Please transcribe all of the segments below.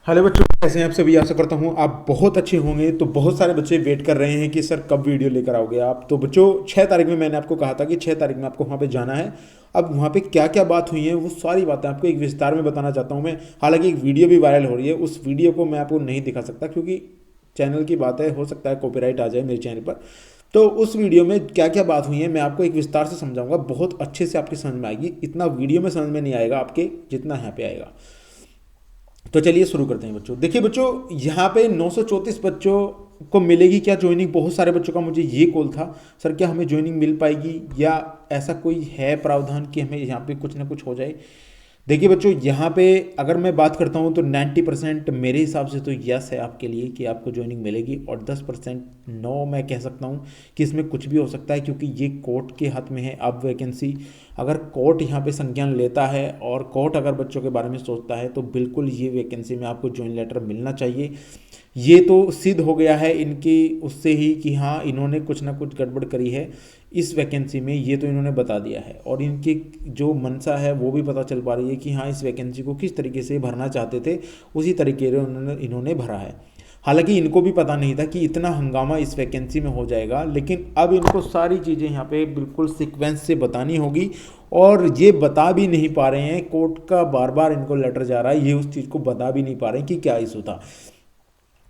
Hello बच्चों, कैसे हैं आप सभी। आशा करता हूँ आप बहुत अच्छे होंगे। तो बहुत सारे बच्चे वेट कर रहे हैं कि सर कब वीडियो लेकर आओगे आप। तो बच्चों 6 तारीख में मैंने आपको कहा था कि 6 तारीख में आपको वहाँ पे जाना है। अब वहाँ पे क्या क्या बात हुई है वो सारी बातें आपको एक विस्तार में बताना चाहता हूँ मैं। हालांकि एक वीडियो भी वायरल हो रही है, उस वीडियो को मैं आपको नहीं दिखा सकता क्योंकि चैनल की बात है, हो सकता है कॉपीराइट आ जाए मेरे चैनल पर। तो उस वीडियो में क्या क्या बात हुई है मैं आपको एक विस्तार से समझाऊंगा, बहुत अच्छे से आपकी समझ में आएगी। इतना वीडियो में समझ में नहीं आएगा आपके जितना यहाँ पे आएगा। तो चलिए शुरू करते हैं बच्चों। देखिए बच्चों, यहाँ पे 934 बच्चों को मिलेगी क्या ज्वाइनिंग। बहुत सारे बच्चों का मुझे ये कॉल था, सर क्या हमें ज्वाइनिंग मिल पाएगी या ऐसा कोई है प्रावधान कि हमें यहाँ पे कुछ ना कुछ हो जाए। देखिए बच्चों, यहाँ पे अगर मैं बात करता हूँ तो 90% मेरे हिसाब से तो यस है आपके लिए कि आपको ज्वाइनिंग मिलेगी, और 10% नो मैं कह सकता हूँ कि इसमें कुछ भी हो सकता है क्योंकि ये कोर्ट के हाथ में है। अब वैकेंसी अगर कोर्ट यहाँ पे संज्ञान लेता है और कोर्ट अगर बच्चों के बारे में सोचता है तो बिल्कुल ये वैकेंसी में आपको ज्वाइन लेटर मिलना चाहिए। ये तो सिद्ध हो गया है इनकी उससे ही कि हाँ इन्होंने कुछ ना कुछ गड़बड़ करी है इस वैकेंसी में, ये तो इन्होंने बता दिया है। और इनकी जो मंशा है वो भी पता चल पा रही है कि हाँ इस वैकेंसी को किस तरीके से भरना चाहते थे उसी तरीके से इन्होंने भरा है। हालांकि इनको भी पता नहीं था कि इतना हंगामा इस वैकेंसी में हो जाएगा, लेकिन अब इनको सारी चीज़ें यहाँ पे बिल्कुल सीक्वेंस से बतानी होगी। और ये बता भी नहीं पा रहे हैं, कोर्ट का बार बार इनको लेटर जा रहा है, ये उस चीज़ को बता भी नहीं पा रहे हैं कि क्या इशू था।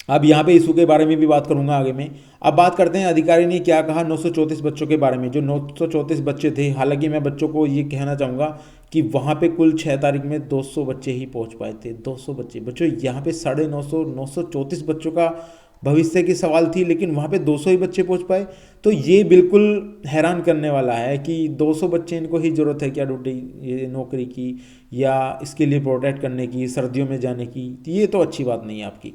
अब यहाँ पे इशू के बारे में भी बात करूंगा आगे में। अब बात करते हैं अधिकारी ने क्या कहा 934 बच्चों के बारे में। जो 934 बच्चे थे, हालांकि मैं बच्चों को ये कहना चाहूँगा कि वहाँ पे कुल 6 तारीख में 200 बच्चे ही पहुँच पाए थे। 200 बच्चे बच्चों, यहाँ पे 950 934 बच्चों का भविष्य की सवाल थी, लेकिन वहाँ पे 200 ही बच्चे पहुँच पाए। तो ये बिल्कुल हैरान करने वाला है कि 200 बच्चे, इनको ही ज़रूरत है क्या ड्यूटी ये नौकरी की या इसके लिए प्रोटेक्ट करने की, सर्दियों में जाने की। तो ये तो अच्छी बात नहीं है आपकी।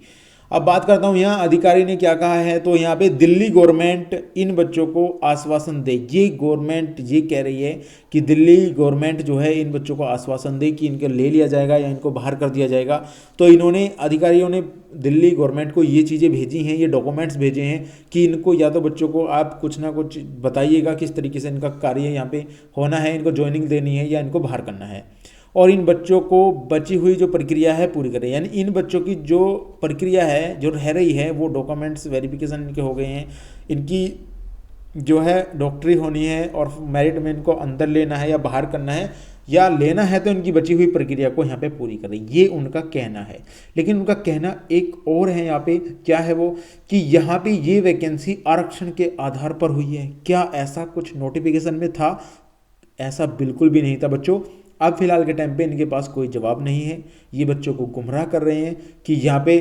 अब बात करता हूँ यहाँ अधिकारी ने क्या कहा है। तो यहाँ पे दिल्ली गवर्नमेंट इन बच्चों को आश्वासन दे, ये गवर्नमेंट ये कह रही है कि दिल्ली गवर्नमेंट जो है इन बच्चों को आश्वासन दे कि इनको ले लिया जाएगा या इनको बाहर कर दिया जाएगा। तो इन्होंने अधिकारियों ने दिल्ली गवर्नमेंट को ये चीज़ें भेजी हैं, ये डॉक्यूमेंट्स भेजे हैं कि इनको या तो बच्चों को आप कुछ ना कुछ बताइएगा किस तरीके से इनका कार्य यहाँ पे होना है, इनको ज्वाइनिंग देनी है या इनको बाहर करना है। और इन बच्चों को बची हुई जो प्रक्रिया है पूरी करें, यानी इन बच्चों की जो प्रक्रिया है जो रह रही है वो डॉक्यूमेंट्स वेरिफिकेशन इनके हो गए हैं, इनकी जो है डॉक्टरी होनी है और मेरिट में इनको अंदर लेना है या बाहर करना है, या लेना है तो इनकी बची हुई प्रक्रिया को यहाँ पे पूरी करें, ये उनका कहना है। लेकिन उनका कहना एक और है यहाँ पे, क्या है वो, कि यहाँ पे ये वैकेंसी आरक्षण के आधार पर हुई है। क्या ऐसा कुछ नोटिफिकेशन में था? ऐसा बिल्कुल भी नहीं था बच्चों। अब फिलहाल के टाइम पे इनके पास कोई जवाब नहीं है। ये बच्चों को गुमराह कर रहे हैं कि यहाँ पे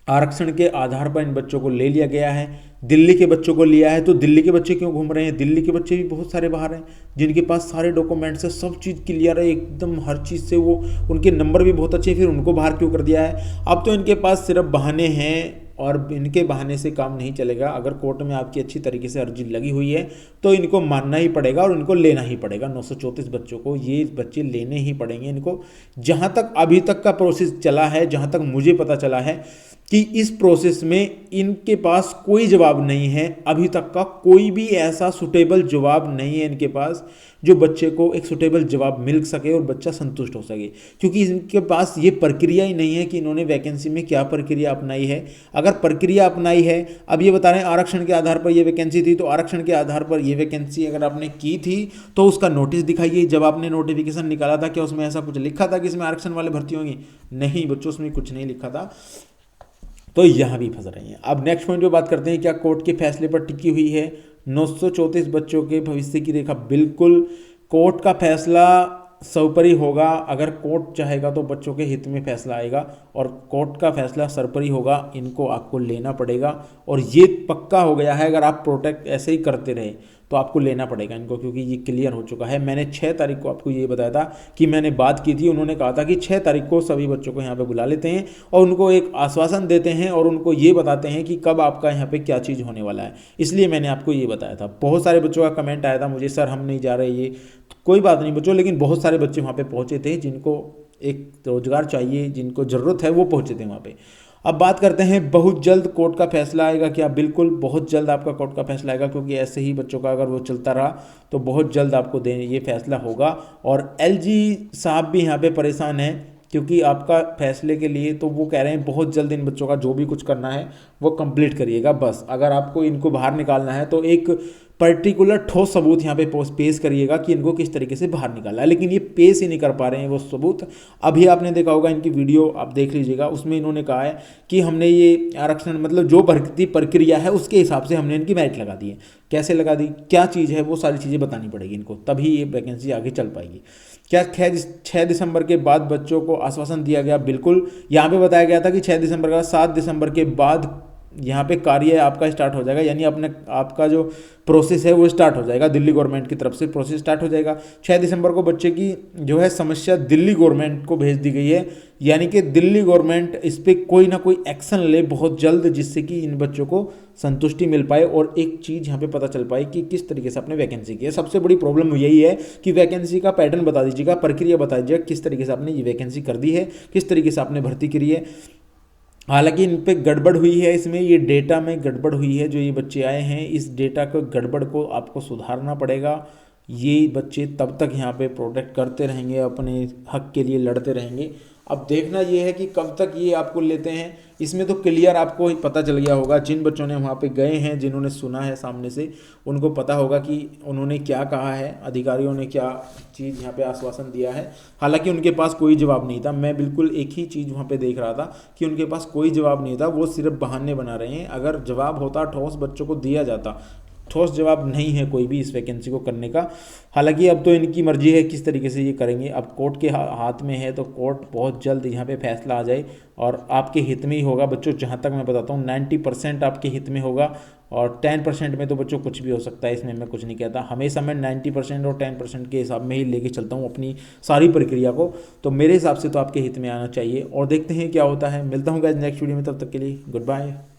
आरक्षण के आधार पर इन बच्चों को ले लिया गया है, दिल्ली के बच्चों को लिया है। तो दिल्ली के बच्चे क्यों घूम रहे हैं? दिल्ली के बच्चे भी बहुत सारे बाहर हैं जिनके पास सारे डॉक्यूमेंट्स है, सब चीज़ क्लियर है एकदम, हर चीज़ से वो उनके नंबर भी बहुत अच्छे हैं, फिर उनको बाहर क्यों कर दिया है? अब तो इनके पास सिर्फ बहाने हैं और इनके बहाने से काम नहीं चलेगा। अगर कोर्ट में आपकी अच्छी तरीके से अर्जी लगी हुई है तो इनको मानना ही पड़ेगा और इनको लेना ही पड़ेगा। 934 बच्चों को ये बच्चे लेने ही पड़ेंगे इनको। जहाँ तक अभी तक का प्रोसेस चला है, जहाँ तक मुझे पता चला है कि इस प्रोसेस में इनके पास कोई जवाब नहीं है, अभी तक का कोई भी ऐसा सुटेबल जवाब नहीं है इनके पास जो बच्चे को एक सुटेबल जवाब मिल सके और बच्चा संतुष्ट हो सके, क्योंकि इनके पास ये प्रक्रिया ही नहीं है कि इन्होंने वैकेंसी में क्या प्रक्रिया अपनाई है। अगर प्रक्रिया अपनाई है, अब ये बता रहे हैं आरक्षण के आधार पर ये वैकेंसी थी, तो आरक्षण के आधार पर ये वैकेंसी अगर आपने की थी तो उसका नोटिस दिखाइए। जब आपने नोटिफिकेशन निकाला था क्या उसमें ऐसा कुछ लिखा था कि इसमें आरक्षण वाले भर्ती होंगे? नहीं बच्चों, उसमें कुछ नहीं लिखा था। तो यहाँ भी फंस रही हैं। अब नेक्स्ट पॉइंट पे बात करते हैं, क्या कोर्ट के फैसले पर टिकी हुई है 934 बच्चों के भविष्य की रेखा? बिल्कुल, कोर्ट का फैसला सर्वोपरि होगा। अगर कोर्ट चाहेगा तो बच्चों के हित में फैसला आएगा और कोर्ट का फैसला सर्वोपरि होगा, इनको आपको लेना पड़ेगा। और ये पक्का हो गया है, अगर आप प्रोटेक्ट ऐसे ही करते रहे तो आपको लेना पड़ेगा इनको, क्योंकि ये क्लियर हो चुका है। मैंने 6 तारीख को आपको ये बताया था कि मैंने बात की थी, उन्होंने कहा था कि 6 तारीख को सभी बच्चों को यहाँ पे बुला लेते हैं और उनको एक आश्वासन देते हैं और उनको ये बताते हैं कि कब आपका यहाँ पे क्या चीज़ होने वाला है। इसलिए मैंने आपको ये बताया था। बहुत सारे बच्चों का कमेंट आया था मुझे, सर हम नहीं जा रहे, ये तो कोई बात नहीं बच्चों, लेकिन बहुत सारे बच्चे वहाँ पे पहुँचे थे जिनको एक रोजगार चाहिए, जिनको ज़रूरत है, वो पहुँचे थे वहाँ पे। अब बात करते हैं बहुत जल्द कोर्ट का फैसला आएगा क्या? बिल्कुल बहुत जल्द आपका कोर्ट का फैसला आएगा, क्योंकि ऐसे ही बच्चों का अगर वो चलता रहा तो बहुत जल्द आपको ये फैसला होगा। और एलजी साहब भी यहाँ पे परेशान हैं क्योंकि आपका फैसले के लिए तो वो कह रहे हैं बहुत जल्द इन बच्चों का जो भी कुछ करना है वो कंप्लीट करिएगा। बस अगर आपको इनको बाहर निकालना है तो एक पर्टिकुलर ठोस सबूत यहाँ पे पेश करिएगा कि इनको किस तरीके से बाहर निकाला है, लेकिन ये पेश ही नहीं कर पा रहे हैं वो सबूत। अभी आपने देखा होगा इनकी वीडियो आप देख लीजिएगा, उसमें इन्होंने कहा है कि हमने ये आरक्षण मतलब जो भर्ती प्रक्रिया है उसके हिसाब से हमने इनकी मेरिट लगा दी है। कैसे लगा दी, क्या चीज़ है, वो सारी चीज़ें बतानी पड़ेगी इनको, तभी ये वैकेंसी आगे चल पाएगी। क्या 6 दिसंबर के बाद बच्चों को आश्वासन दिया गया? बिल्कुल, यहाँ पे बताया गया था कि 6 दिसंबर का 7 दिसंबर के बाद यहाँ पे कार्य आपका स्टार्ट हो जाएगा, यानी अपने आपका जो प्रोसेस है वो स्टार्ट हो जाएगा, दिल्ली गवर्नमेंट की तरफ से प्रोसेस स्टार्ट हो जाएगा। 6 दिसंबर को बच्चे की जो है समस्या दिल्ली गवर्नमेंट को भेज दी गई है, यानी कि दिल्ली गवर्नमेंट इस पर कोई ना कोई एक्शन ले बहुत जल्द, जिससे कि इन बच्चों को संतुष्टि मिल पाए और एक चीज़ यहाँ पे पता चल पाए कि किस तरीके से आपने वैकेंसी की है। सबसे बड़ी प्रॉब्लम यही है कि वैकेंसी का पैटर्न बता दीजिएगा, प्रक्रिया बता दीजिएगा, किस तरीके से आपने ये वैकेंसी कर दी है, किस तरीके से आपने भर्ती करी है। हालांकि इन पे गड़बड़ हुई है, इसमें ये डेटा में गड़बड़ हुई है, जो ये बच्चे आए हैं इस डेटा को गड़बड़ को आपको सुधारना पड़ेगा। ये बच्चे तब तक यहाँ पे प्रोटेक्ट करते रहेंगे, अपने हक के लिए लड़ते रहेंगे। अब देखना ये है कि कब तक ये आपको लेते हैं। इसमें तो क्लियर आपको पता चल गया होगा, जिन बच्चों ने वहाँ पे गए हैं, जिन्होंने सुना है सामने से, उनको पता होगा कि उन्होंने क्या कहा है, अधिकारियों ने क्या चीज़ यहाँ पे आश्वासन दिया है। हालांकि उनके पास कोई जवाब नहीं था, मैं बिल्कुल एक ही चीज़ वहाँ पे देख रहा था कि उनके पास कोई जवाब नहीं था, वो सिर्फ बहाने बना रहे हैं। अगर जवाब होता ठोस बच्चों को दिया जाता, ठोस जवाब नहीं है कोई भी इस वैकेंसी को करने का। हालांकि अब तो इनकी मर्जी है किस तरीके से ये करेंगे, अब कोर्ट के हाथ में है, तो कोर्ट बहुत जल्द यहाँ पे फैसला आ जाए और आपके हित में ही होगा बच्चों। जहाँ तक मैं बताता हूँ 90% आपके हित में होगा और 10% में तो बच्चों कुछ भी हो सकता है, इसमें मैं कुछ नहीं कहता। हमेशा मैं 90% और 10% के हिसाब में ही लेके चलता हूँ अपनी सारी प्रक्रिया को, तो मेरे हिसाब से तो आपके हित में आना चाहिए और देखते हैं क्या होता है। मिलता हूँ गाइस नेक्स्ट वीडियो में, तब तक के लिए गुड बाय।